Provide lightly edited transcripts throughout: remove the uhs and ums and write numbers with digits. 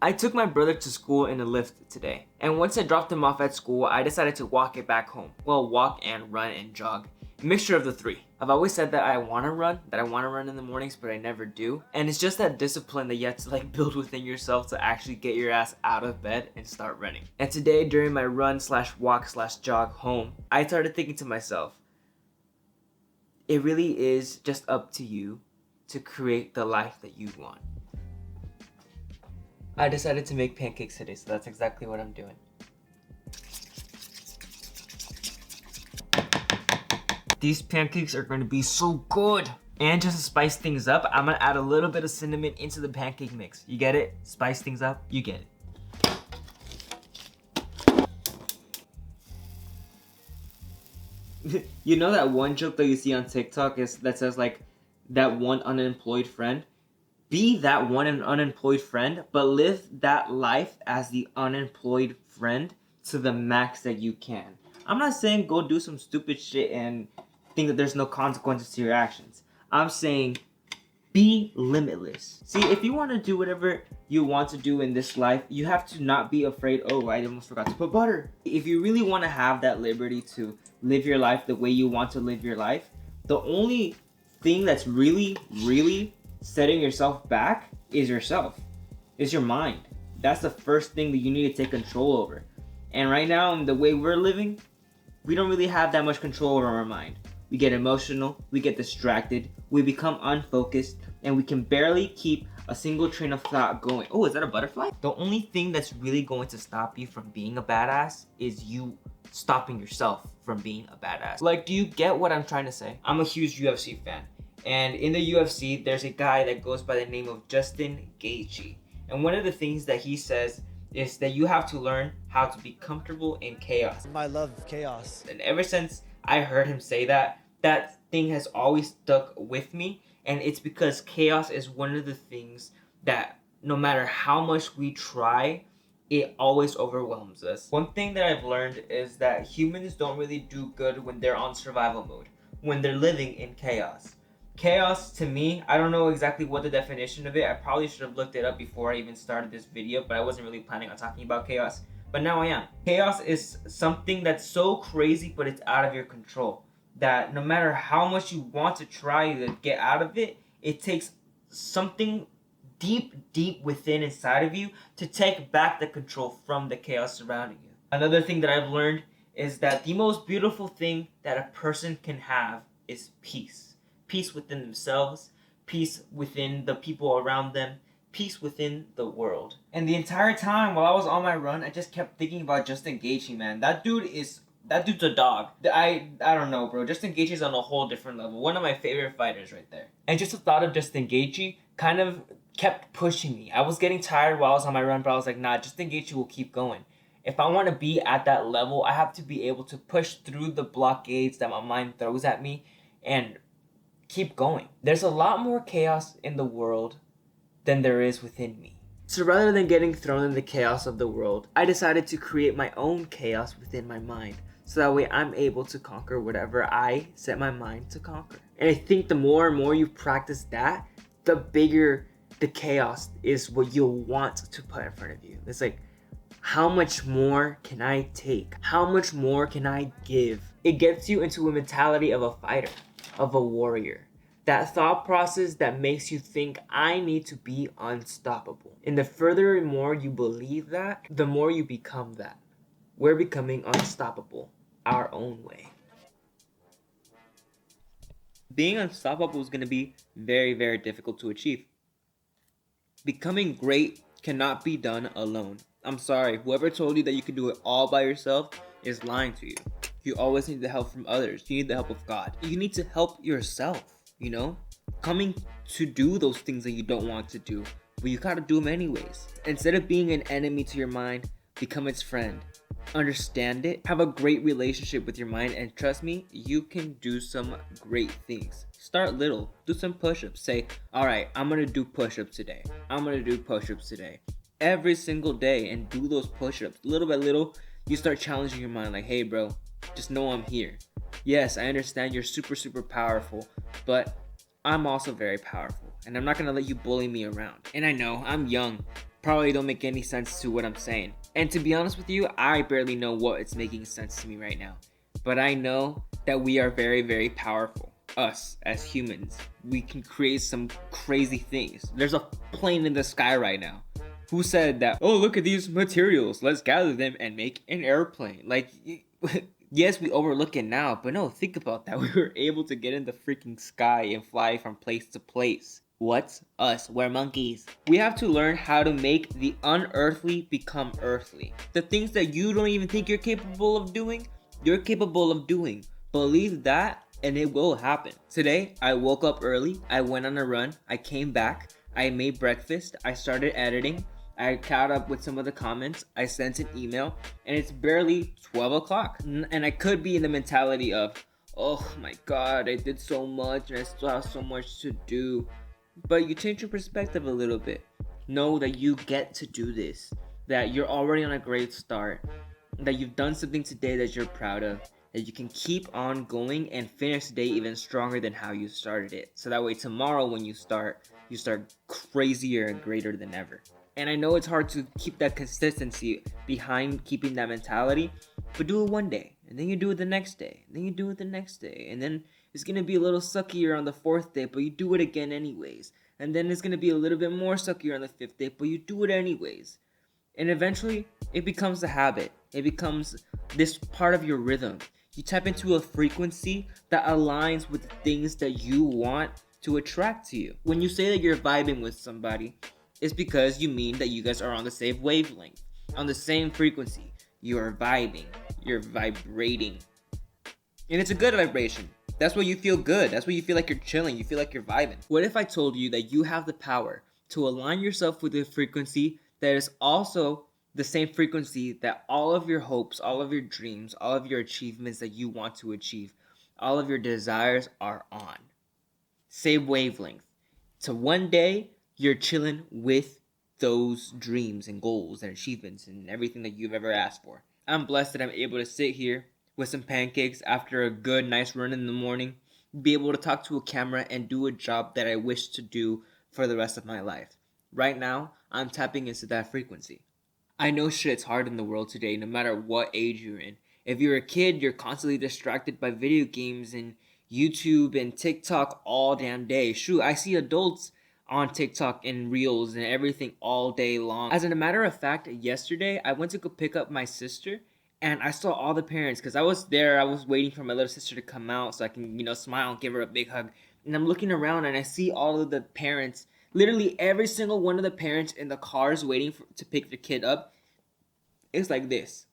I took my brother to school in a Lyft today, and once I dropped him off at school, I decided to walk it back home. Well, walk and run and jog. A mixture of the three. I've always said that I want to run in the mornings, but I never do. And it's just that discipline that you have to build within yourself to actually get your ass out of bed and start running. And today, during my run/walk/jog home, I started thinking to myself, it really is just up to you to create the life that you want. I decided to make pancakes today, so that's exactly what I'm doing. These pancakes are going to be so good. And just to spice things up, I'm going to add a little bit of cinnamon into the pancake mix. You get it? Spice things up, you get it. You know that one joke that you see on TikTok that says that one unemployed friend? Be that one unemployed friend, but live that life as the unemployed friend to the max that you can. I'm not saying go do some stupid shit and think that there's no consequences to your actions. I'm saying be limitless. See, if you want to do whatever you want to do in this life, you have to not be afraid, oh, I almost forgot to put butter. If you really want to have that liberty to live your life the way you want to live your life, the only thing that's really setting yourself back is yourself. It's your mind. That's the first thing that you need to take control over. And right now, in the way we're living, we don't really have that much control over our mind. We get emotional, we get distracted, we become unfocused, and we can barely keep a single train of thought going. Oh, is that a butterfly? The only thing that's really going to stop you from being a badass is you stopping yourself from being a badass. Do you get what I'm trying to say? I'm a huge UFC fan. And in the UFC, there's a guy that goes by the name of Justin Gaethje. And one of the things that he says is that you have to learn how to be comfortable in chaos. I love chaos. And ever since I heard him say that, that thing has always stuck with me. And it's because chaos is one of the things that no matter how much we try, it always overwhelms us. One thing that I've learned is that humans don't really do good when they're on survival mode, when they're living in chaos. Chaos, to me, I don't know exactly what the definition of it. I probably should have looked it up before I even started this video, but I wasn't really planning on talking about chaos. But now I am. Chaos is something that's so crazy, but it's out of your control. That no matter how much you want to try to get out of it, it takes something deep within inside of you to take back the control from the chaos surrounding you. Another thing that I've learned is that the most beautiful thing that a person can have is peace. Peace within themselves, peace within the people around them, peace within the world. And the entire time while I was on my run, I just kept thinking about Justin Gaethje, man. That dude's a dog. I don't know, bro. Justin Gaethje is on a whole different level. One of my favorite fighters right there. And just the thought of Justin Gaethje kind of kept pushing me. I was getting tired while I was on my run, but I was like, nah, Justin Gaethje will keep going. If I want to be at that level, I have to be able to push through the blockades that my mind throws at me and keep going. There's a lot more chaos in the world than there is within me. So rather than getting thrown in the chaos of the world, I decided to create my own chaos within my mind. So that way I'm able to conquer whatever I set my mind to conquer. And I think the more and more you practice that, the bigger the chaos is what you'll want to put in front of you. It's like, how much more can I take? How much more can I give? It gets you into a mentality of a fighter, of a warrior. That thought process that makes you think, I need to be unstoppable. And the further and more you believe that, the more you become that. We're becoming unstoppable our own way. Being unstoppable is going to be very difficult to achieve. Becoming great cannot be done alone. I'm sorry, whoever told you that you can do it all by yourself is lying to you. You always need the help from others. You need the help of God. You need to help yourself, coming to do those things that you don't want to do, but you gotta do them anyways. Instead of being an enemy to your mind, become its friend. Understand it, have a great relationship with your mind, and trust me, you can do some great things. Start little, do some push-ups. Say, all right, I'm gonna do push-ups today. I'm gonna do push-ups today. Every single day, and do those push-ups. Little by little, you start challenging your mind like, hey bro, just know I'm here. Yes, I understand you're super powerful, but I'm also very powerful, and I'm not gonna let you bully me around. And I know I'm young, probably don't make any sense to what I'm saying. And to be honest with you, I barely know what it's making sense to me right now. But I know that we are very, very powerful. Us as humans, we can create some crazy things. There's a plane in the sky right now. Who said that? Oh, look at these materials. Let's gather them and make an airplane. Like, yes, we overlook it now, but no, think about that. We were able to get in the freaking sky and fly from place to place. What's us? We're monkeys. We have to learn how to make the unearthly become earthly. The things that you don't even think you're capable of doing, you're capable of doing. Believe that and it will happen. Today, I woke up early, I went on a run, I came back, I made breakfast, I started editing, I caught up with some of the comments, I sent an email, and it's barely 12 o'clock. And I could be in the mentality of, oh my god, I did so much and I still have so much to do. But you change your perspective a little bit. Know that you get to do this, that you're already on a great start, that you've done something today that you're proud of, that you can keep on going and finish the day even stronger than how you started it. So that way tomorrow when you start crazier and greater than ever. And I know it's hard to keep that consistency behind keeping that mentality, but do it one day, and then you do it the next day, and then you do it the next day, and then it's going to be a little suckier on the fourth day, but you do it again anyways. And then it's going to be a little bit more suckier on the fifth day, but you do it anyways. And eventually, it becomes a habit. It becomes this part of your rhythm. You tap into a frequency that aligns with the things that you want to attract to you. When you say that you're vibing with somebody, it's because you mean that you guys are on the same wavelength, on the same frequency. You're vibing. You're vibrating. And it's a good vibration. That's why you feel good. That's why you feel like you're chilling. You feel like you're vibing. What if I told you that you have the power to align yourself with a frequency that is also the same frequency that all of your hopes, all of your dreams, all of your achievements that you want to achieve, all of your desires are on? Same wavelength. So one day, you're chilling with those dreams and goals and achievements and everything that you've ever asked for. I'm blessed that I'm able to sit here with some pancakes after a good, nice run in the morning, be able to talk to a camera and do a job that I wish to do for the rest of my life. Right now, I'm tapping into that frequency. I know shit's hard in the world today, no matter what age you're in. If you're a kid, you're constantly distracted by video games and YouTube and TikTok all damn day. Shoot, I see adults on TikTok and Reels and everything all day long. As a matter of fact, yesterday, I went to go pick up my sister, and I saw all the parents, because I was there, I was waiting for my little sister to come out so I can, smile and give her a big hug. And I'm looking around and I see all of the parents, literally every single one of the parents in the cars waiting to pick the kid up. It's like this.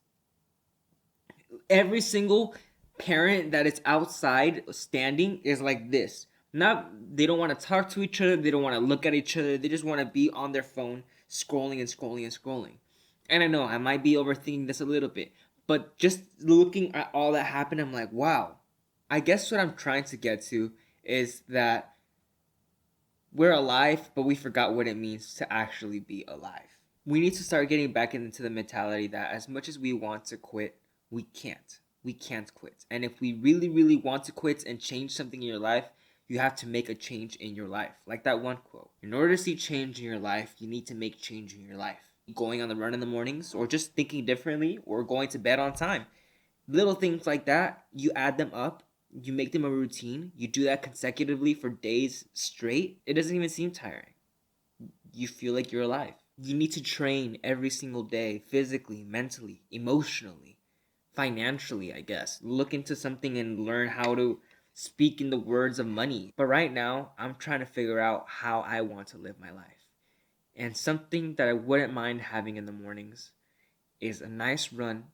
Every single parent that is outside standing is like this. They don't want to talk to each other. They don't want to look at each other. They just want to be on their phone scrolling and scrolling and scrolling. And I know I might be overthinking this a little bit, but just looking at all that happened, I'm like, wow. I guess what I'm trying to get to is that we're alive, but we forgot what it means to actually be alive. We need to start getting back into the mentality that as much as we want to quit, we can't. We can't quit. And if we really, really want to quit and change something in your life, you have to make a change in your life. Like that one quote. In order to see change in your life, you need to make change in your life. Going on the run in the mornings, or just thinking differently, or going to bed on time. Little things like that, you add them up, you make them a routine, you do that consecutively for days straight, it doesn't even seem tiring. You feel like you're alive. You need to train every single day, physically, mentally, emotionally, financially, I guess. Look into something and learn how to speak in the words of money. But right now, I'm trying to figure out how I want to live my life. And something that I wouldn't mind having in the mornings is a nice run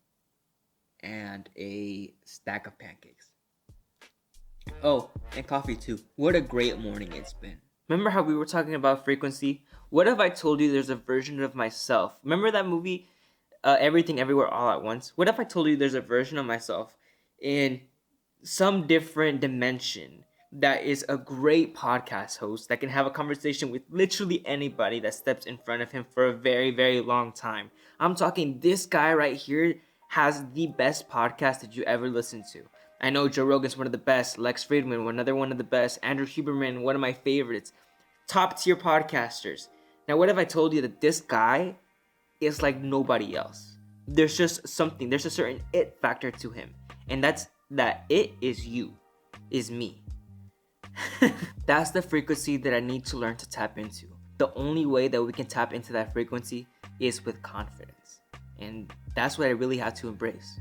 and a stack of pancakes. Oh, and coffee too. What a great morning it's been. Remember how we were talking about frequency? What if I told you there's a version of myself? Remember that movie, Everything Everywhere All at Once? What if I told you there's a version of myself in some different dimension that is a great podcast host that can have a conversation with literally anybody that steps in front of him for a very, very long time? I'm talking this guy right here has the best podcast that you ever listened to. I know Joe Rogan's one of the best, Lex Friedman, another one of the best, Andrew Huberman, one of my favorites, top tier podcasters. Now, what if I told you that this guy is like nobody else? There's just something, there's a certain it factor to him. And that it is you, is me. That's the frequency that I need to learn to tap into. The only way that we can tap into that frequency is with confidence. And that's what I really have to embrace.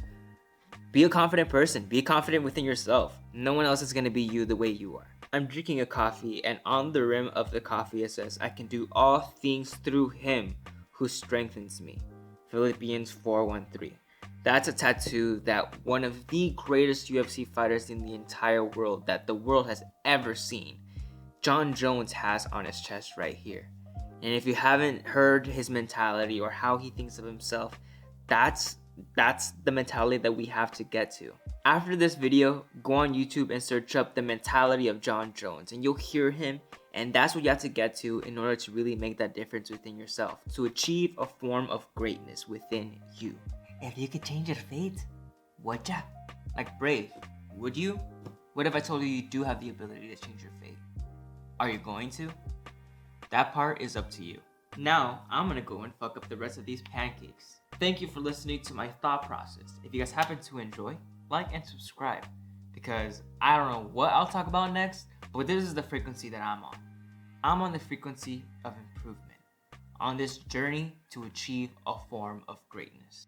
Be a confident person. Be confident within yourself. No one else is going to be you the way you are. I'm drinking a coffee, and on the rim of the coffee it says, I can do all things through him who strengthens me. Philippians 4:13. That's a tattoo that one of the greatest UFC fighters in the entire world that the world has ever seen, Jon Jones, has on his chest right here. And if you haven't heard his mentality or how he thinks of himself, that's the mentality that we have to get to. After this video, go on YouTube and search up the mentality of Jon Jones, and you'll hear him, and that's what you have to get to in order to really make that difference within yourself, to achieve a form of greatness within you. If you could change your fate, would ya? Like Brave, would you? What if I told you you do have the ability to change your fate? Are you going to? That part is up to you. Now, I'm gonna go and fuck up the rest of these pancakes. Thank you for listening to my thought process. If you guys happen to enjoy, like and subscribe, because I don't know what I'll talk about next, but this is the frequency that I'm on. I'm on the frequency of improvement, on this journey to achieve a form of greatness.